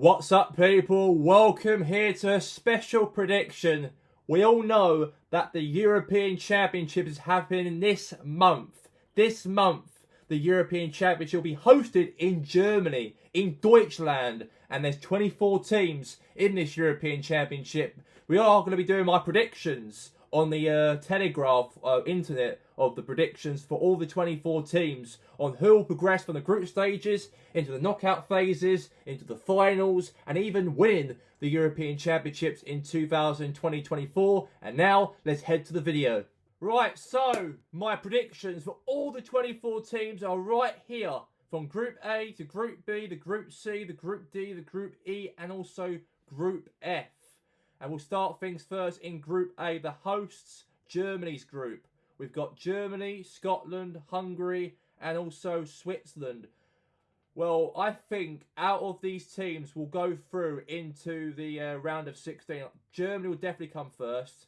What's up, people? Welcome here to a special prediction. We all know that the European Championship is happening this month. This month, the European Championship will be hosted in Germany, in Deutschland, and there's 24 teams in this European Championship. We are going to be doing my predictions on the Telegraph internet of the predictions for all the 24 teams on who will progress from the group stages into the knockout phases, into the finals, and even win the European Championships in 2020-24. And now, let's head to the video. Right, so my predictions for all the 24 teams are right here. From Group A to Group B, the Group C, the Group D, the Group E, and also Group F. And we'll start things first in Group A, the hosts, Germany's group. We've got Germany, Scotland, Hungary, and also Switzerland. Well, I think out of these teams will go through into the round of 16. Germany will definitely come first.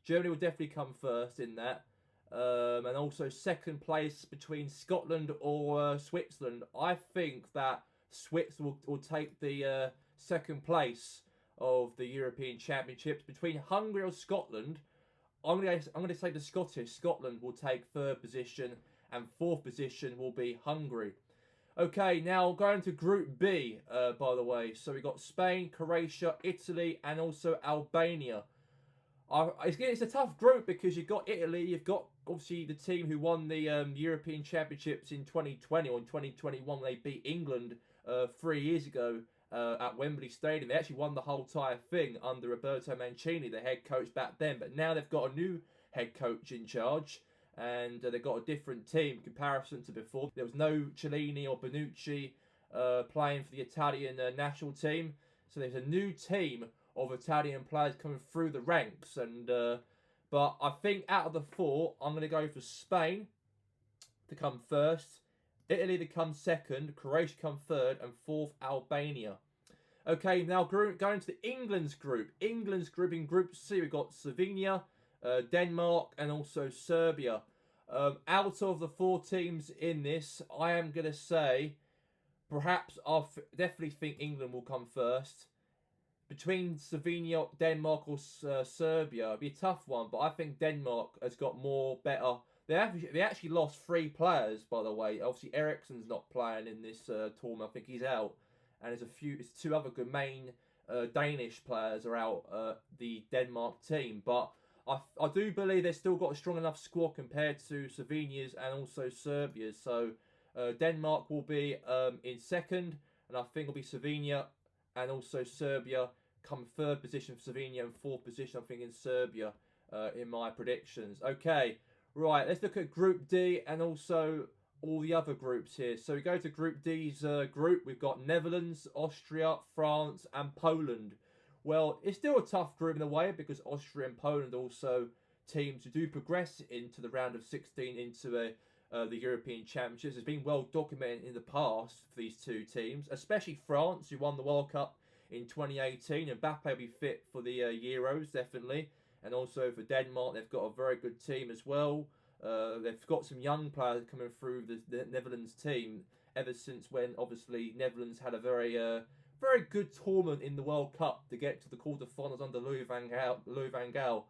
Germany will definitely come first in that. And also second place between Scotland or Switzerland. I think that Switzerland will take the second place of the European Championships. Between Hungary or Scotland, I'm going to say the Scottish. Scotland will take third position, and fourth position will be Hungary. Okay, now going to Group B, by the way. So we've got Spain, Croatia, Italy, and also Albania. It's a tough group because you've got Italy, you've got obviously the team who won the European Championships in 2020 or in 2021 when they beat England 3 years ago. At Wembley Stadium. They actually won the whole entire thing under Roberto Mancini, the head coach back then. But now they've got a new head coach in charge, and they've got a different team in comparison to before. There was no Cellini or Bonucci playing for the Italian national team. So there's a new team of Italian players coming through the ranks. And but I think out of the four, I'm going to go for Spain to come first, Italy to come second, Croatia come third, and fourth, Albania. Okay, now going to the England's group. England's group in Group C, we've got Slovenia, Denmark, and also Serbia. Out of the four teams in this, I am going to say, perhaps I definitely think England will come first. Between Slovenia, Denmark, or Serbia, it'll be a tough one, but I think Denmark has got more better. They actually lost 3 players, by the way. Obviously, Eriksen's not playing in this tournament. I think he's out. And there's 2 other good main Danish players are out, the Denmark team. But I do believe they've still got a strong enough squad compared to Slovenia's and also Serbia's. So Denmark will be in second. And I think it'll be Slovenia and also Serbia come third position for Slovenia and fourth position, I think, in Serbia in my predictions. Okay. Right, let's look at Group D and also all the other groups here. So we go to Group D's group. We've got Netherlands, Austria, France, and Poland. Well, it's still a tough group in a way because Austria and Poland are also teams who do progress into the round of 16 into the European Championships. It's been well documented in the past for these two teams, especially France, who won the World Cup in 2018. And Mbappe will be fit for the Euros, definitely. And also for Denmark, they've got a very good team as well. They've got some young players coming through the Netherlands team ever since when, obviously, Netherlands had a very good tournament in the World Cup to get to the quarterfinals under Louis van Gaal.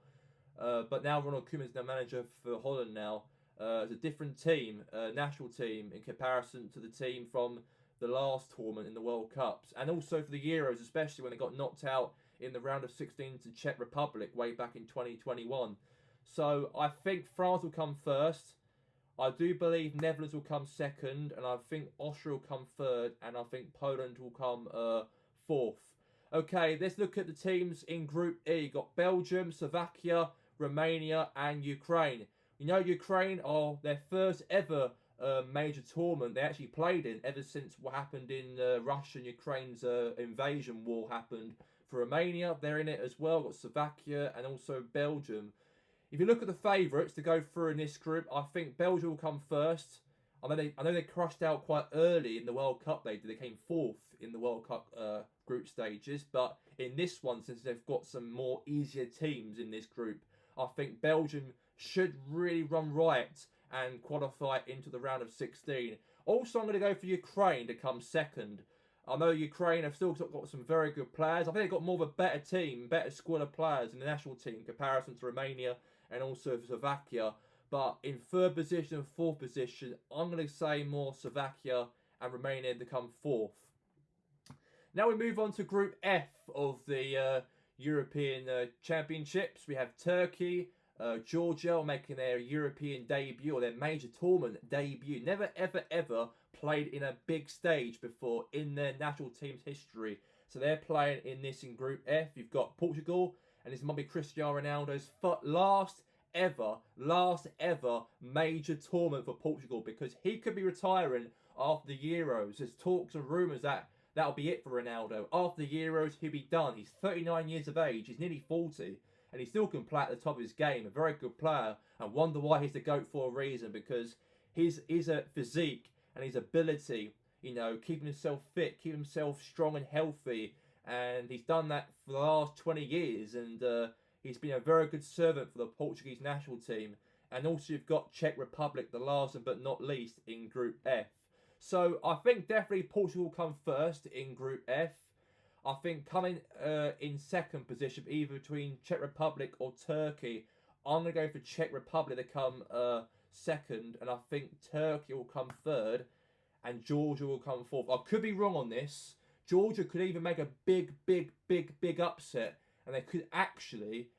But now Ronald Koeman's the manager for Holland now. It's a different team, national team, in comparison to the team from the last tournament in the World Cups. And also for the Euros, especially when they got knocked out in the round of 16 to Czech Republic way back in 2021. So I think France will come first. I do believe Netherlands will come second, and I think Austria will come third, and I think Poland will come fourth. Okay, let's look at the teams in Group E. You've got Belgium, Slovakia, Romania, and Ukraine. You know, Ukraine are their first ever major tournament they actually played in ever since what happened in Russia and Ukraine's invasion war happened. For Romania, they're in it as well. Got Slovakia and also Belgium. If you look at the favourites to go through in this group, I think Belgium will come first. I know they crushed out quite early in the World Cup. They came fourth in the World Cup group stages. But in this one, since they've got some more easier teams in this group, I think Belgium should really run right and qualify into the round of 16. Also, I'm going to go for Ukraine to come second. I know Ukraine have still got some very good players. I think they've got more of a better team, better squad of players in the national team in comparison to Romania and also Slovakia. But in third position and fourth position, I'm going to say more Slovakia and Romania to come fourth. Now we move on to Group F of the European Championships. We have Turkey, Georgia making their European debut, or their major tournament debut. Never, ever, ever played in a big stage before in their national team's history. So they're playing in this in Group F. You've got Portugal, and this might be Cristiano Ronaldo's last ever major tournament for Portugal, because he could be retiring after the Euros. There's talks and rumours that that'll be it for Ronaldo. After the Euros, he'll be done. He's 39 years of age. He's nearly 40. And he still can play at the top of his game. A very good player. And wonder why he's the GOAT for a reason. Because his physique and his ability, you know, keeping himself fit, keeping himself strong and healthy. And he's done that for the last 20 years. And he's been a very good servant for the Portuguese national team. And also you've got Czech Republic, the last but not least, in Group F. So I think definitely Portugal will come first in Group F. I think coming in second position, either between Czech Republic or Turkey, I'm going to go for Czech Republic to come second. And I think Turkey will come third and Georgia will come fourth. I could be wrong on this. Georgia could even make a big upset. And they could actually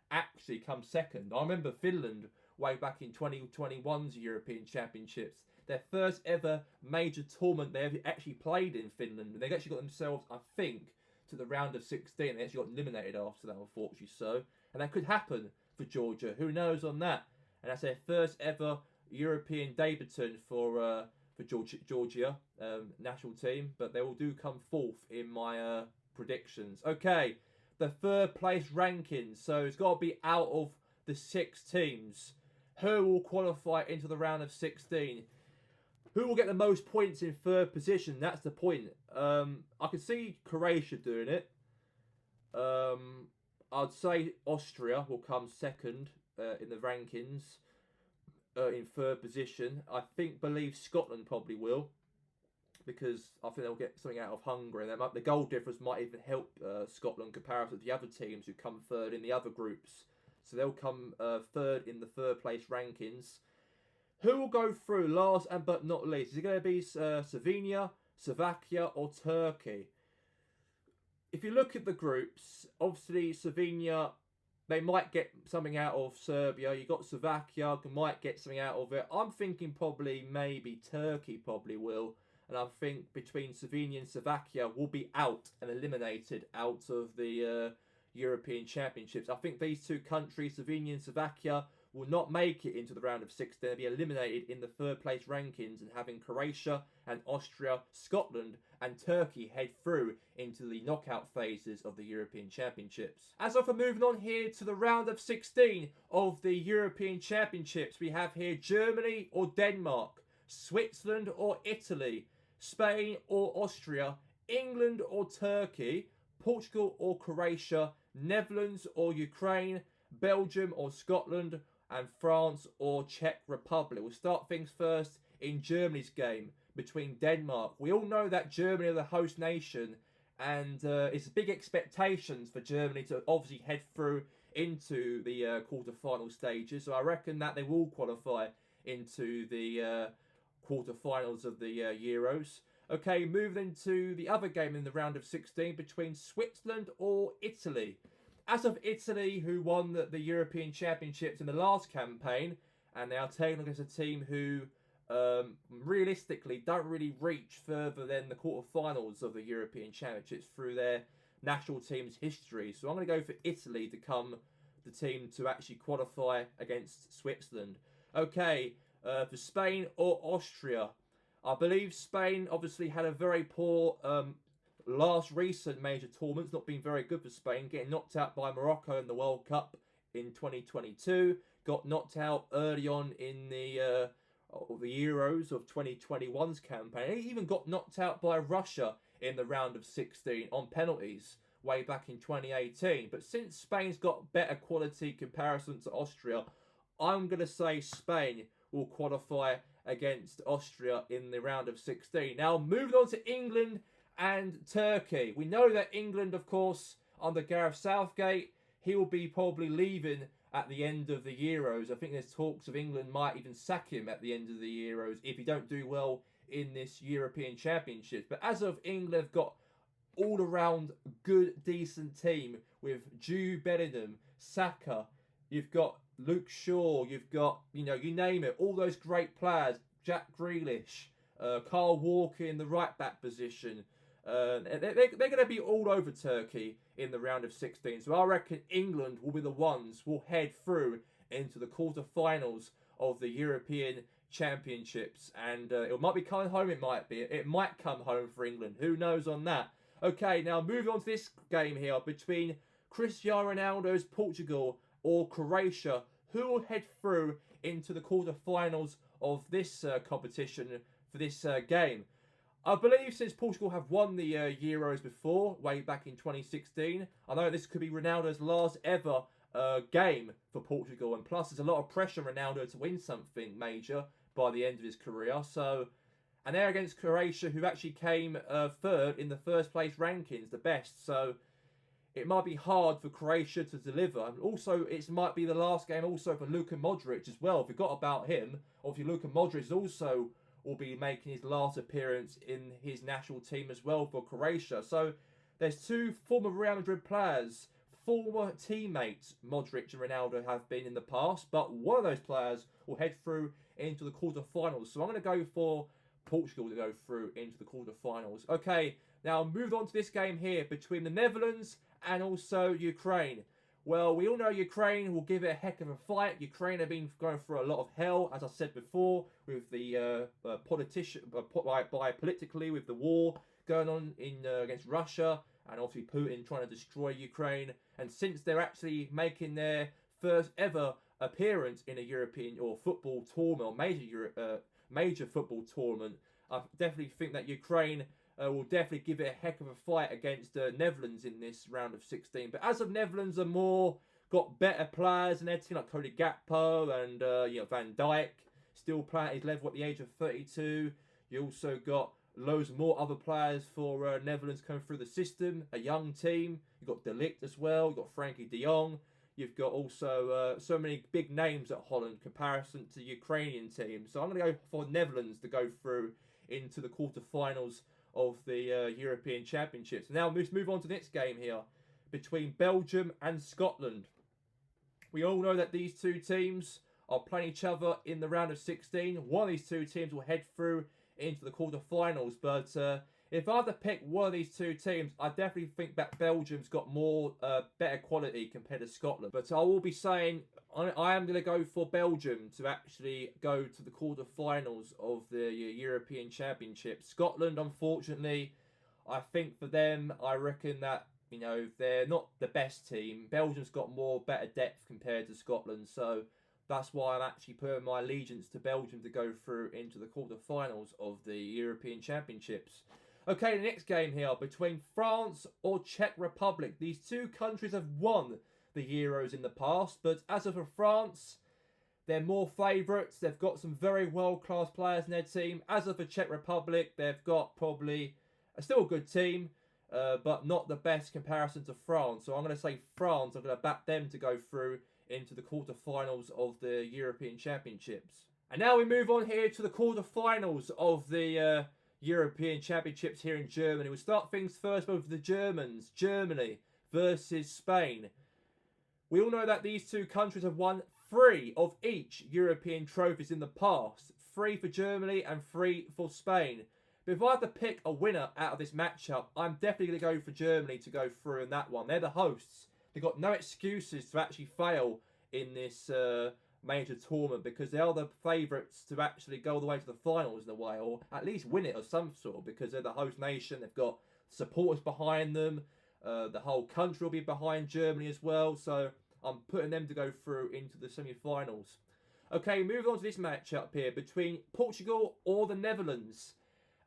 come second. I remember Finland way back in 2021's European Championships. Their first ever major tournament they ever actually played in Finland. They actually got themselves, I think, to the round of 16. They actually got eliminated after that, unfortunately so. And that could happen for Georgia. Who knows on that? And that's their first ever European debutant for Georgia national team. But they will do come fourth in my predictions. Okay, the third place rankings. So it's got to be out of the 6 teams. Who will qualify into the round of 16? Who will get the most points in third position? That's the point. I can see Croatia doing it. I'd say Austria will come second in the rankings in third position. I believe Scotland probably will, because I think they'll get something out of Hungary. And the goal difference might even help Scotland in comparison to the other teams who come third in the other groups. So they'll come third in the third place rankings. Who will go through last and but not least? Is it going to be Slovenia, Slovakia or Turkey? If you look at the groups, obviously Slovenia, they might get something out of Serbia. You've got Slovakia, who might get something out of it. I'm thinking probably maybe Turkey probably will. And I think between Slovenia and Slovakia will be out and eliminated out of the European Championships. I think these two countries, Slovenia and Slovakia, will not make it into the round of 16. They'll be eliminated in the third place rankings, and having Croatia and Austria, Scotland and Turkey head through into the knockout phases of the European Championships. As for moving on here to the round of 16 of the European Championships, we have here Germany or Denmark, Switzerland or Italy, Spain or Austria, England or Turkey, Portugal or Croatia, Netherlands or Ukraine, Belgium or Scotland, and France or Czech Republic. We'll start things first in Germany's game between Denmark. We all know that Germany are the host nation, and it's big expectations for Germany to obviously head through into the quarter-final stages. So I reckon that they will qualify into the quarter-finals of the Euros. Okay, moving to the other game in the round of 16 between Switzerland or Italy. As of Italy, who won the European Championships in the last campaign, and they are taking against a team who realistically don't really reach further than the quarterfinals of the European Championships through their national team's history. So I'm going to go for Italy to come the team to actually qualify against Switzerland. Okay, for Spain or Austria. I believe Spain obviously had a very poor last recent major tournament's not been very good for Spain, getting knocked out by Morocco in the World Cup in 2022. Got knocked out early on in the Euros of 2021's campaign. He even got knocked out by Russia in the round of 16 on penalties way back in 2018. But since Spain's got better quality comparison to Austria, I'm going to say Spain will qualify against Austria in the round of 16. Now, moving on to England and Turkey. We know that England, of course, under Gareth Southgate, he will be probably leaving at the end of the Euros. I think there's talks of England might even sack him at the end of the Euros if he don't do well in this European Championships. But as of England, have got all-around good, decent team with Jude Bellingham, Saka, you've got Luke Shaw, you've got, you name it, all those great players, Jack Grealish, Kyle Walker in the right-back position. They're going to be all over Turkey in the round of 16. So I reckon England will be the ones who will head through into the quarterfinals of the European Championships. And it might be coming home, it might be. It might come home for England. Who knows on that? Okay, now moving on to this game here between Cristiano Ronaldo's Portugal or Croatia. Who will head through into the quarterfinals of this competition for this game? I believe since Portugal have won the Euros before, way back in 2016, I know this could be Ronaldo's last ever game for Portugal. And plus, there's a lot of pressure on Ronaldo to win something major by the end of his career. So, and they're against Croatia, who actually came third in the first place rankings, the best. So, it might be hard for Croatia to deliver. And also, it might be the last game also for Luka Modric as well. Forgot about him. Obviously, Luka Modric also will be making his last appearance in his national team as well for Croatia. So there's two former Real Madrid players, former teammates Modric and Ronaldo have been in the past, but one of those players will head through into the quarterfinals. So I'm going to go for Portugal to go through into the quarterfinals. Okay, now move on to this game here between the Netherlands and also Ukraine. Well, we all know Ukraine will give it a heck of a fight. Ukraine have been going through a lot of hell, as I said before, with the politically with the war going on in against Russia, and obviously Putin trying to destroy Ukraine. And since they're actually making their first ever appearance in a European or football tournament, or major football tournament, I definitely think that Ukraine will definitely give it a heck of a fight against Netherlands in this round of 16. But as of Netherlands are more got better players in their team, like Cody Gakpo and Van Dijk, still playing at his level at the age of 32. You also got loads more other players for Netherlands coming through the system. A young team. You've got De Ligt as well. You've got Frankie de Jong. You've got also so many big names at Holland in comparison to the Ukrainian team. So I'm going to go for Netherlands to go through into the quarterfinals of the European Championships. Now let's move on to the next game here between Belgium and Scotland. We all know that these two teams are playing each other in the round of 16. One of these two teams will head through into the quarterfinals. But if I had to pick one of these two teams, I definitely think that Belgium's got more better quality compared to Scotland. But I will be saying I am going to go for Belgium to actually go to the quarterfinals of the European Championship. Scotland, unfortunately, I think for them, I reckon that they're not the best team. Belgium's got more better depth compared to Scotland, so that's why I'm actually putting my allegiance to Belgium to go through into the quarterfinals of the European Championships. Okay, the next game here between France or Czech Republic. These two countries have won the Euros in the past, but as of for France, they're more favourites. They've got some very world-class players in their team. As of the Czech Republic, they've got probably still a good team, but not the best comparison to France. So I'm going to say France. I'm going to back them to go through into the quarterfinals of the European Championships. And now we move on here to the quarterfinals of the European Championships here in Germany. We'll start things first with the Germans. Germany versus Spain. We all know that these two countries have won 3 of each European trophies in the past. 3 for Germany and 3 for Spain. But if I had to pick a winner out of this matchup, I'm definitely going to go for Germany to go through in that one. They're the hosts. They've got no excuses to actually fail in this major tournament because they are the favourites to actually go all the way to the finals in a way, or at least win it of some sort, because they're the host nation. They've got supporters behind them. The whole country will be behind Germany as well. So I'm putting them to go through into the semi-finals. Okay, moving on to this matchup here between Portugal or the Netherlands.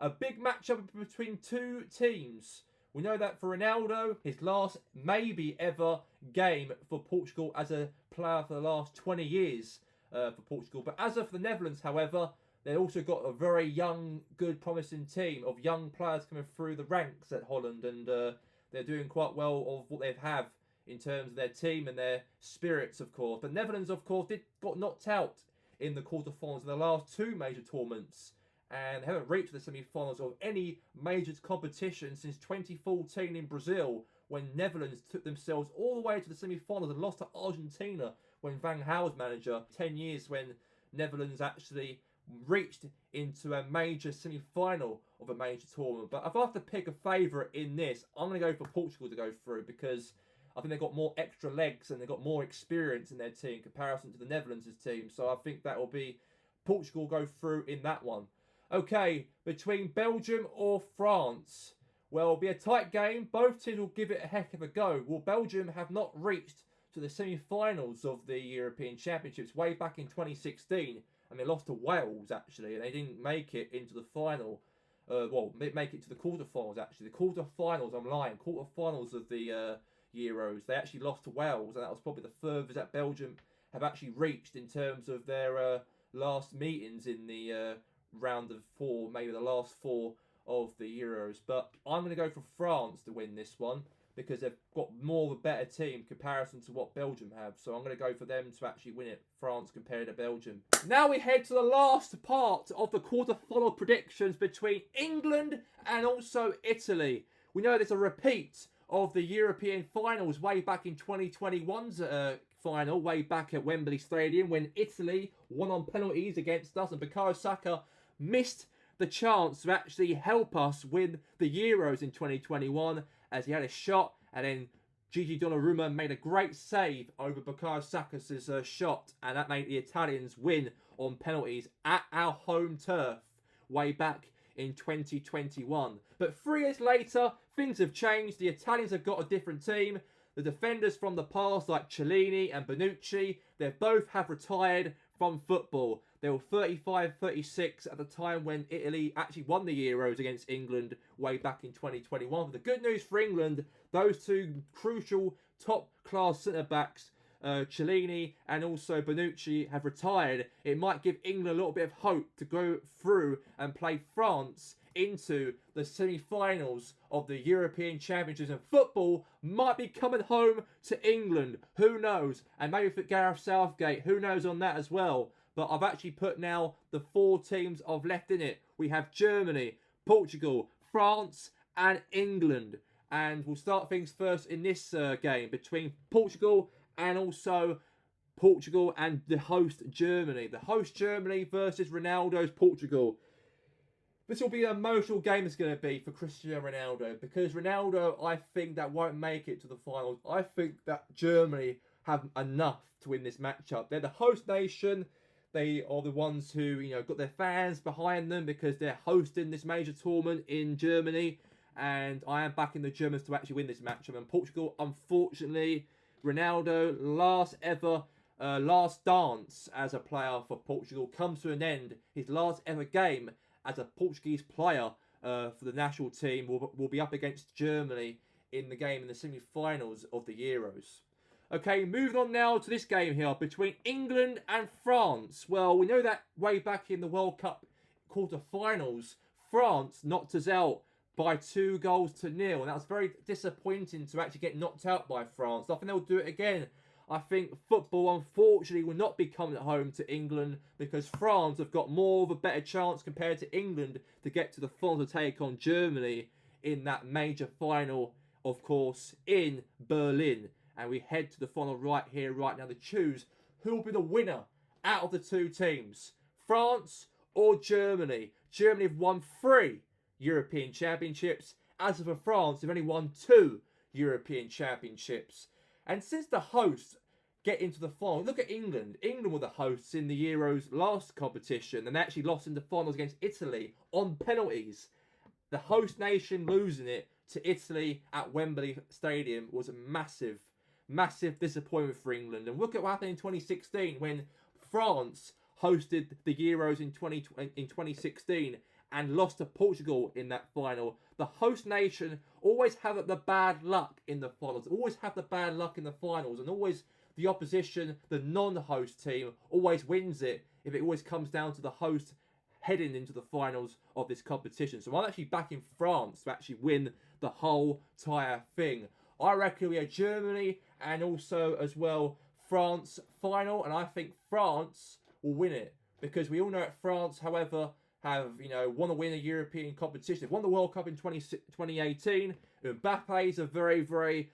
A big matchup between two teams. We know that for Ronaldo, his last maybe ever game for Portugal as a player for the last 20 years for Portugal. But as of the Netherlands, however, They've also got a very young, good, promising team of young players coming through the ranks at Holland, and they're doing quite well of what they have in terms of their team and their spirits, of course. The Netherlands, of course, got knocked out in the quarterfinals of the last two major tournaments, and haven't reached the semi-finals of any major competition since 2014 in Brazil, when Netherlands took themselves all the way to the semi-finals and lost to Argentina when Van Gaal was manager. 10 years when Netherlands actually reached into a major semi-final of a major tournament. But if I have to pick a favourite in this, I'm going to go for Portugal to go through, because I think they've got more extra legs and they've got more experience in their team in comparison to the Netherlands' team. So I think that will be Portugal go through in that one. Okay, between Belgium or France? Well, it'll be a tight game. Both teams will give it a heck of a go. Well, Belgium have not reached to the semi-finals of the European Championships way back in 2016. And they lost to Wales, actually, and they didn't make it into the final. Make it to the quarterfinals, actually. The quarterfinals, I'm lying, quarterfinals of the Euros. They actually lost to Wales, and that was probably the furthest that Belgium have actually reached in terms of their last meetings in the round of four, maybe the last four of the Euros. But I'm going to go for France to win this one, because they've got more of a better team in comparison to what Belgium have. So I'm going to go for them to actually win it, France compared to Belgium. Now we head to the last part of the quarter-final predictions between England and also Italy. We know there's a repeat of the European finals way back in 2021's final, way back at Wembley Stadium, when Italy won on penalties against us and Bukayo Saka missed the chance to actually help us win the Euros in 2021, as he had a shot, and then Gigi Donnarumma made a great save over Bukayo Saka's shot, and that made the Italians win on penalties at our home turf way back in 2021. But 3 years later, things have changed. The Italians have got a different team. The defenders from the past, like Cellini and Bonucci, they both have retired from football. They were 35, 36 at the time when Italy actually won the Euros against England way back in 2021. But the good news for England, those two crucial top-class centre-backs, Cellini and also Bonucci, have retired. It might give England a little bit of hope to go through and play France into the semi-finals of the European Championships, and football might be coming home to England. Who knows? And maybe for Gareth Southgate, who knows on that as well. But I've actually put now the 4 teams I've left in it. We have Germany, Portugal, France and England. And we'll start things first in this game between Portugal and also Portugal and the host Germany. The host Germany versus Ronaldo's Portugal. This will be an emotional game it's going to be for Cristiano Ronaldo, because Ronaldo, I think, that won't make it to the finals. I think that Germany have enough to win this matchup. They're the host nation. They are the ones who, got their fans behind them because they're hosting this major tournament in Germany. And I am backing the Germans to actually win this matchup. And Portugal, unfortunately, Ronaldo, last dance as a player for Portugal comes to an end. His last ever game as a Portuguese player for the national team will be up against Germany in the game in the semi-finals of the Euros. Okay, moving on now to this game here between England and France. Well, we know that way back in the World Cup quarter-finals, France knocked us out by 2-0, and that was very disappointing to actually get knocked out by France. I think they'll do it again. I think football, unfortunately, will not be coming home to England, because France have got more of a better chance compared to England to get to the final to take on Germany in that major final, of course, in Berlin. And we head to the final right here, right now, to choose who will be the winner out of the two teams, France or Germany. Germany have won 3 European Championships. As for France, they've only won 2 European Championships. And since the hosts get into the final, look at England. England were the hosts in the Euros last competition, and they actually lost in the finals against Italy on penalties. The host nation losing it to Italy at Wembley Stadium was a massive disappointment for England. And look at what happened in 2016 when France hosted the Euros in 2016 and lost to Portugal in that final. The host nation always have the bad luck in the finals. Always have the bad luck in the finals, and always the opposition, the non-host team, always wins it if it always comes down to the host heading into the finals of this competition. So I'm actually backing France to actually win the whole entire thing. I reckon we have Germany and also as well France final, and I think France will win it because we all know that France, however, have want to win a European competition. They've won the World Cup in 2018. Mbappe is a very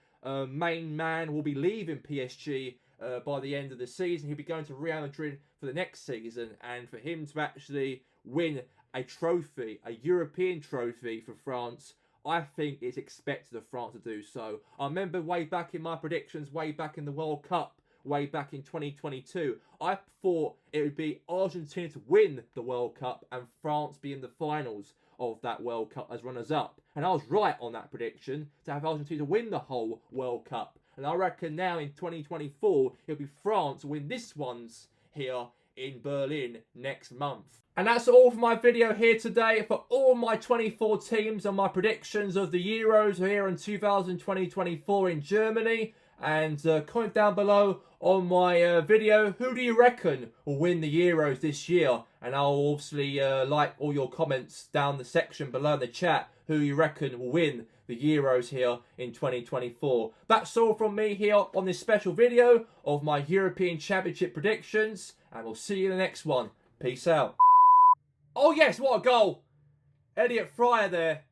main man. Will be leaving PSG by the end of the season. He'll be going to Real Madrid for the next season, and for him to actually win a trophy, a European trophy for France, I think it's expected of France to do so. I remember way back in my predictions, way back in the World Cup, way back in 2022, I thought it would be Argentina to win the World Cup and France be in the finals of that World Cup as runners-up. And I was right on that prediction, to have Argentina win the whole World Cup. And I reckon now in 2024, it'll be France win this one's here in Berlin next month. And that's all for my video here today. For all my 24 teams and my predictions of the Euros here in 2020-24 in Germany. And comment down below on my video, who do you reckon will win the Euros this year? And I'll obviously like all your comments down the section below in the chat, who you reckon will win the Euros here in 2024. That's all from me here on this special video of my European Championship predictions. And we'll see you in the next one. Peace out. Oh yes, what a goal! Elliot Fryer there.